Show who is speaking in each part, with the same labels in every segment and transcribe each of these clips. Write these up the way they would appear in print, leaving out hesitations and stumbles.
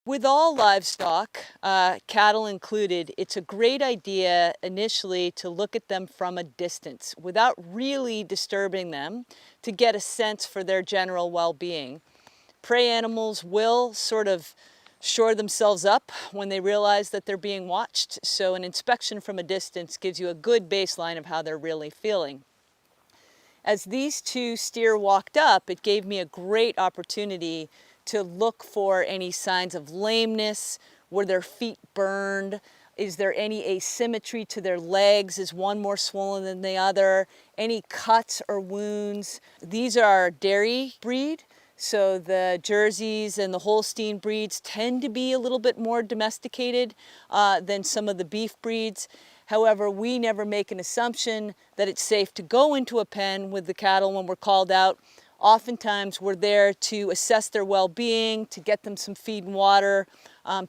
Speaker 1: With all livestock, cattle included, it's a great idea initially to look at them from a distance without really disturbing them to get a sense for their general well-being. Prey animals will sort of shore themselves up when they realize that they're being watched, so an inspection from a distance gives you a good baseline of how they're really feeling. As these two steer walked up, it gave me a great opportunity to look for any signs of lameness. Were their feet burned? Is there any asymmetry to their legs? Is one more swollen than the other? Any cuts or wounds? These are dairy breed, so the Jerseys and the Holstein breeds tend to be a little bit more domesticated than some of the beef breeds. However, we never make an assumption that it's safe to go into a pen with the cattle when we're called out. Oftentimes we're there to assess their well-being, to get them some feed and water,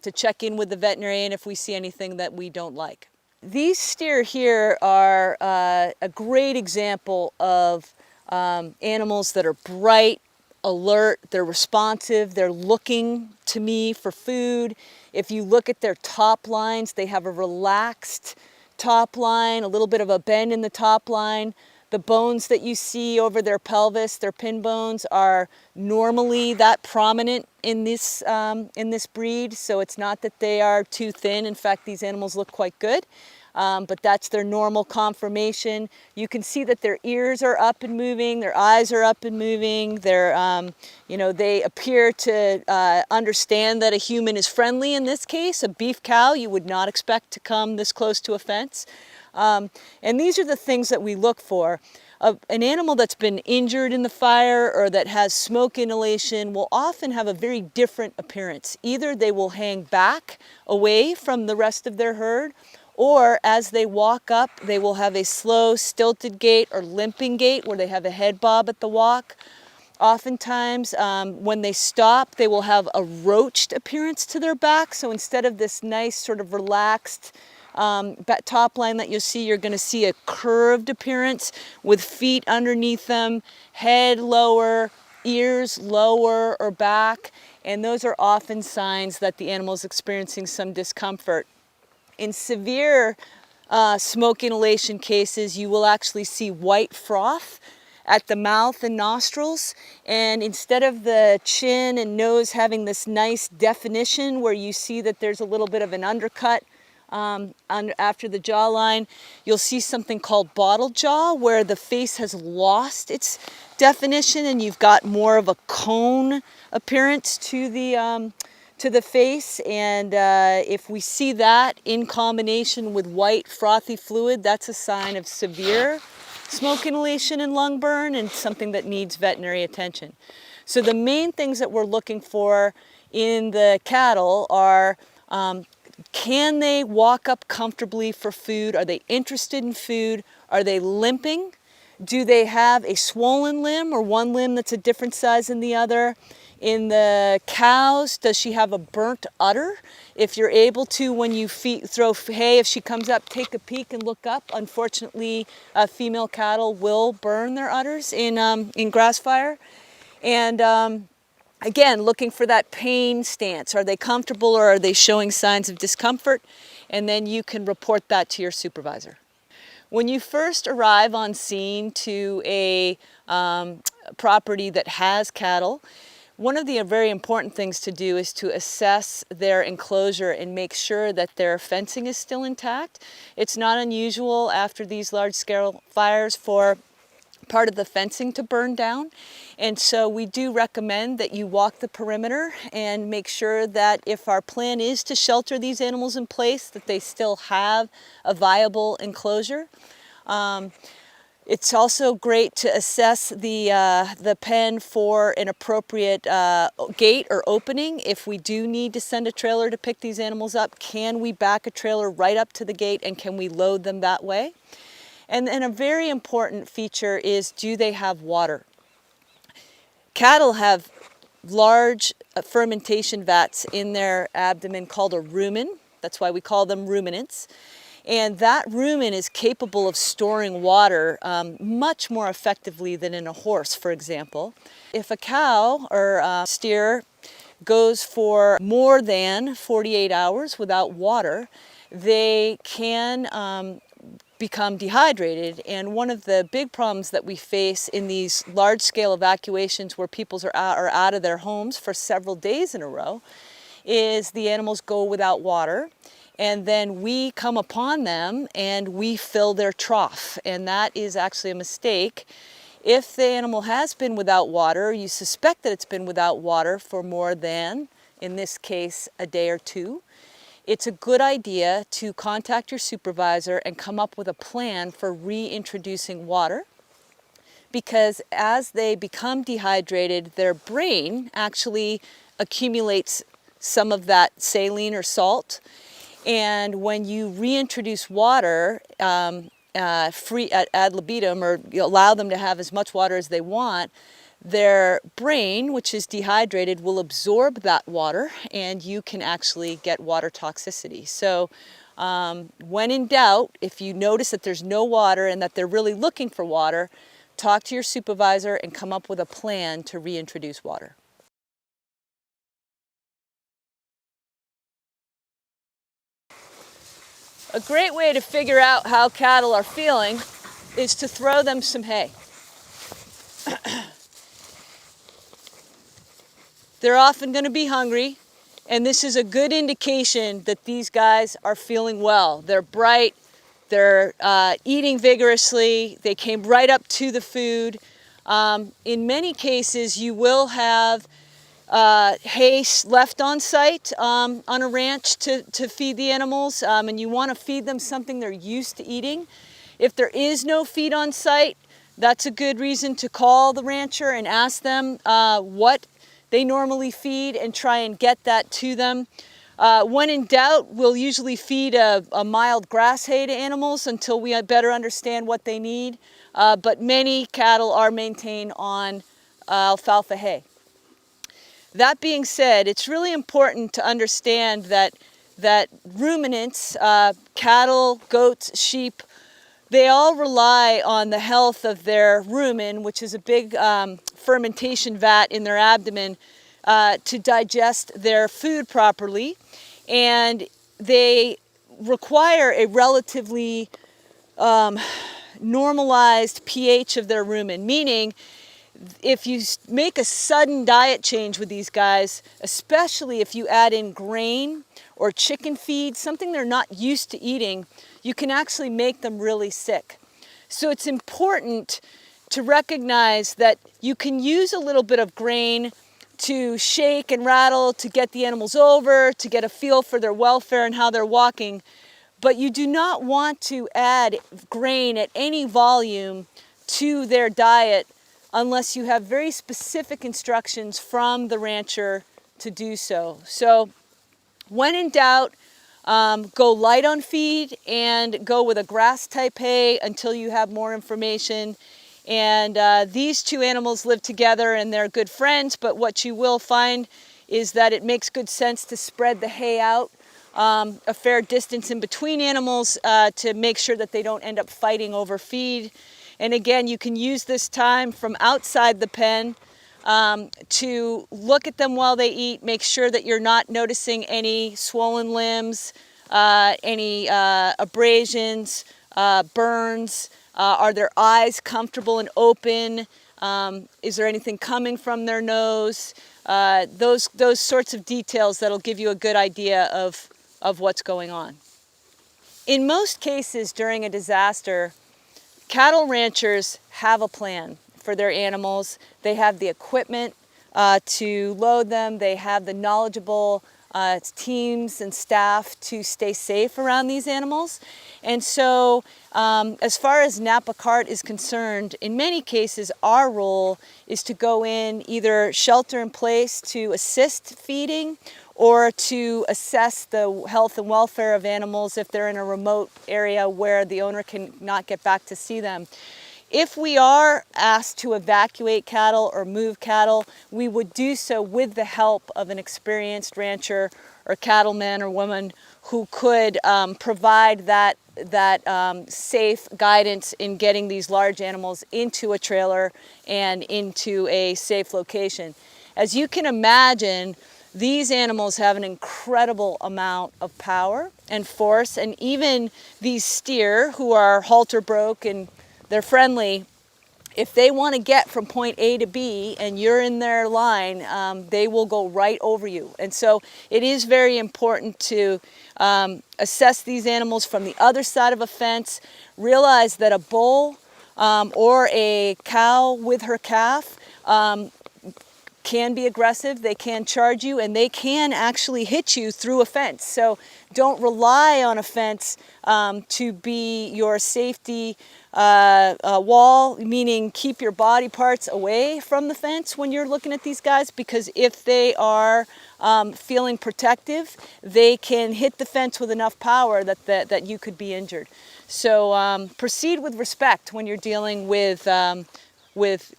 Speaker 1: to check in with the veterinarian if we see anything that we don't like. These steer here are a great example of animals that are bright, alert, they're responsive, they're looking to me for food. If you look at their top lines, they have a relaxed top line, a little bit of a bend in the top line. The bones that you see over their pelvis, their pin bones, are normally that prominent in this breed, so it's not that they are too thin. In fact, these animals look quite good, but that's their normal conformation. You can see that their ears are up and moving, their eyes are up and moving. They appear to understand that a human is friendly in this case. A beef cow you would not expect to come this close to a fence. And these are the things that we look for. An animal that's been injured in the fire or that has smoke inhalation will often have a very different appearance. Either they will hang back away from the rest of their herd, or as they walk up, they will have a slow, stilted gait or limping gait where they have a head bob at the walk. Oftentimes, when they stop, they will have a roached appearance to their back. So instead of this nice sort of relaxed top line that you'll see, you're going to see a curved appearance with feet underneath them, head lower, ears lower or back, and those are often signs that the animal is experiencing some discomfort. In severe smoke inhalation cases, you will actually see white froth at the mouth and nostrils, and instead of the chin and nose having this nice definition where you see that there's a little bit of an undercut after the jawline, you'll see something called bottle jaw, where the face has lost its definition and you've got more of a cone appearance to the face. And if we see that in combination with white frothy fluid, that's a sign of severe smoke inhalation and lung burn and something that needs veterinary attention. So the main things that we're looking for in the cattle are can they walk up comfortably for food? Are they interested in food? Are they limping? Do they have a swollen limb or one limb that's a different size than the other? In the cows, does she have a burnt udder? If you're able to, when you throw hay, if she comes up, take a peek and look up. Unfortunately, female cattle will burn their udders in grass fire. And again, looking for that pain stance. Are they comfortable or are they showing signs of discomfort? And then you can report that to your supervisor. When you first arrive on scene to a property that has cattle, one of the very important things to do is to assess their enclosure and make sure that their fencing is still intact. It's not unusual after these large-scale fires for part of the fencing to burn down, and so we do recommend that you walk the perimeter and make sure that if our plan is to shelter these animals in place, that they still have a viable enclosure. It's also great to assess the pen for an appropriate gate or opening. If we do need to send a trailer to pick these animals up, can we back a trailer right up to the gate and can we load them that way? And then a very important feature is, do they have water? Cattle have large fermentation vats in their abdomen called a rumen. That's why we call them ruminants. And that rumen is capable of storing water much more effectively than in a horse, for example. If a cow or steer goes for more than 48 hours without water, they can become dehydrated. And one of the big problems that we face in these large-scale evacuations where people are out of their homes for several days in a row is the animals go without water, and then we come upon them and we fill their trough, and that is actually a mistake. If the animal has been without water, you suspect that it's been without water for more than, in this case, a day or two, it's a good idea to contact your supervisor and come up with a plan for reintroducing water, because as they become dehydrated, their brain actually accumulates some of that saline or salt. And when you reintroduce water free ad libitum, or you allow them to have as much water as they want, their brain, which is dehydrated, will absorb that water, and you can actually get water toxicity. So when in doubt, if you notice that there's no water and that they're really looking for water, talk to your supervisor and come up with a plan to reintroduce water. A great way to figure out how cattle are feeling is to throw them some hay. They're often going to be hungry, and this is a good indication that these guys are feeling well. They're bright, they're eating vigorously, they came right up to the food. In many cases, you will have hay left on site on a ranch to feed the animals, and you want to feed them something they're used to eating. If there is no feed on site, that's a good reason to call the rancher and ask them what they normally feed and try and get that to them. When in doubt, we'll usually feed a mild grass hay to animals until we better understand what they need, but many cattle are maintained on alfalfa hay. That being said, it's really important to understand that ruminants, cattle, goats, sheep, they all rely on the health of their rumen, which is a big fermentation vat in their abdomen, to digest their food properly. And they require a relatively normalized pH of their rumen, meaning if you make a sudden diet change with these guys, especially if you add in grain or chicken feed, something they're not used to eating, you can actually make them really sick. So it's important to recognize that you can use a little bit of grain to shake and rattle to get the animals over, to get a feel for their welfare and how they're walking, but you do not want to add grain at any volume to their diet unless you have very specific instructions from the rancher to do so. So when in doubt, go light on feed and go with a grass type hay until you have more information. And these two animals live together and they're good friends, but what you will find is that it makes good sense to spread the hay out a fair distance in between animals to make sure that they don't end up fighting over feed. And again, you can use this time from outside the pen to look at them while they eat, make sure that you're not noticing any swollen limbs, any abrasions, burns. Are their eyes comfortable and open? Is there anything coming from their nose? Those sorts of details that'll give you a good idea of what's going on. In most cases during a disaster, cattle ranchers have a plan for their animals. They have the equipment to load them. They have the knowledgeable teams and staff to stay safe around these animals. And so as far as Napa Cart is concerned, in many cases our role is to go in, either shelter in place to assist feeding or to assess the health and welfare of animals if they're in a remote area where the owner can not get back to see them. If we are asked to evacuate cattle or move cattle, we would do so with the help of an experienced rancher or cattleman or woman who could provide that safe guidance in getting these large animals into a trailer and into a safe location. As you can imagine, These animals have an incredible amount of power and force, and even these steer who are halter broke and they're friendly, if they want to get from point A to B and you're in their line, they will go right over you. And so it is very important to assess these animals from the other side of a fence. Realize that a bull or a cow with her calf can be aggressive, they can charge you, and they can actually hit you through a fence. So don't rely on a fence to be your safety wall, meaning keep your body parts away from the fence when you're looking at these guys, because if they are feeling protective, they can hit the fence with enough power that you could be injured. So proceed with respect when you're dealing with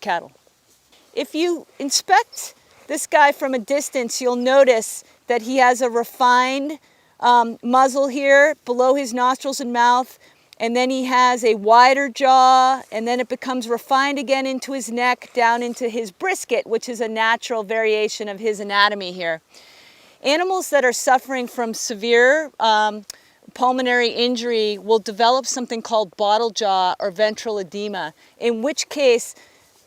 Speaker 1: cattle. If you inspect this guy from a distance, you'll notice that he has a refined muzzle here below his nostrils and mouth, and then he has a wider jaw, and then it becomes refined again into his neck, down into his brisket, which is a natural variation of his anatomy here. Animals that are suffering from severe pulmonary injury will develop something called bottle jaw or ventral edema, in which case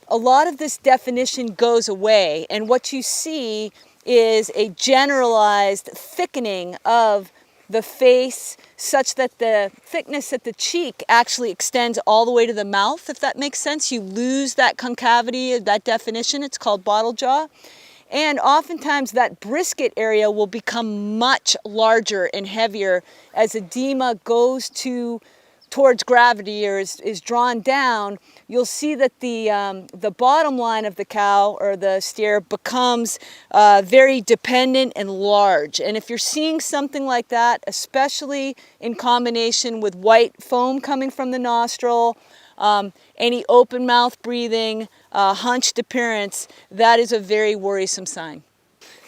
Speaker 1: a lot of this definition goes away, and what you see is a generalized thickening of the face such that the thickness at the cheek actually extends all the way to the mouth, if that makes sense. You lose that concavity, that definition. It's called bottle jaw. And oftentimes that brisket area will become much larger and heavier as edema goes towards gravity or is drawn down. You'll see that the bottom line of the cow or the steer becomes very dependent and large. And if you're seeing something like that, especially in combination with white foam coming from the nostril, any open mouth breathing, hunched appearance, that is a very worrisome sign.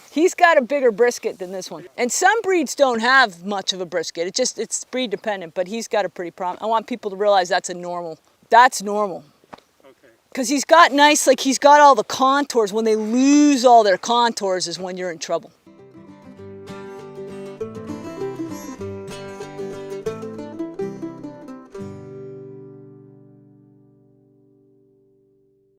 Speaker 1: He's got a bigger brisket than this one. And some breeds don't have much of a brisket. It's breed dependent, but he's got a pretty I want people to realize that's normal. That's normal. Okay. Because he's got he's got all the contours. When they lose all their contours is when you're in trouble.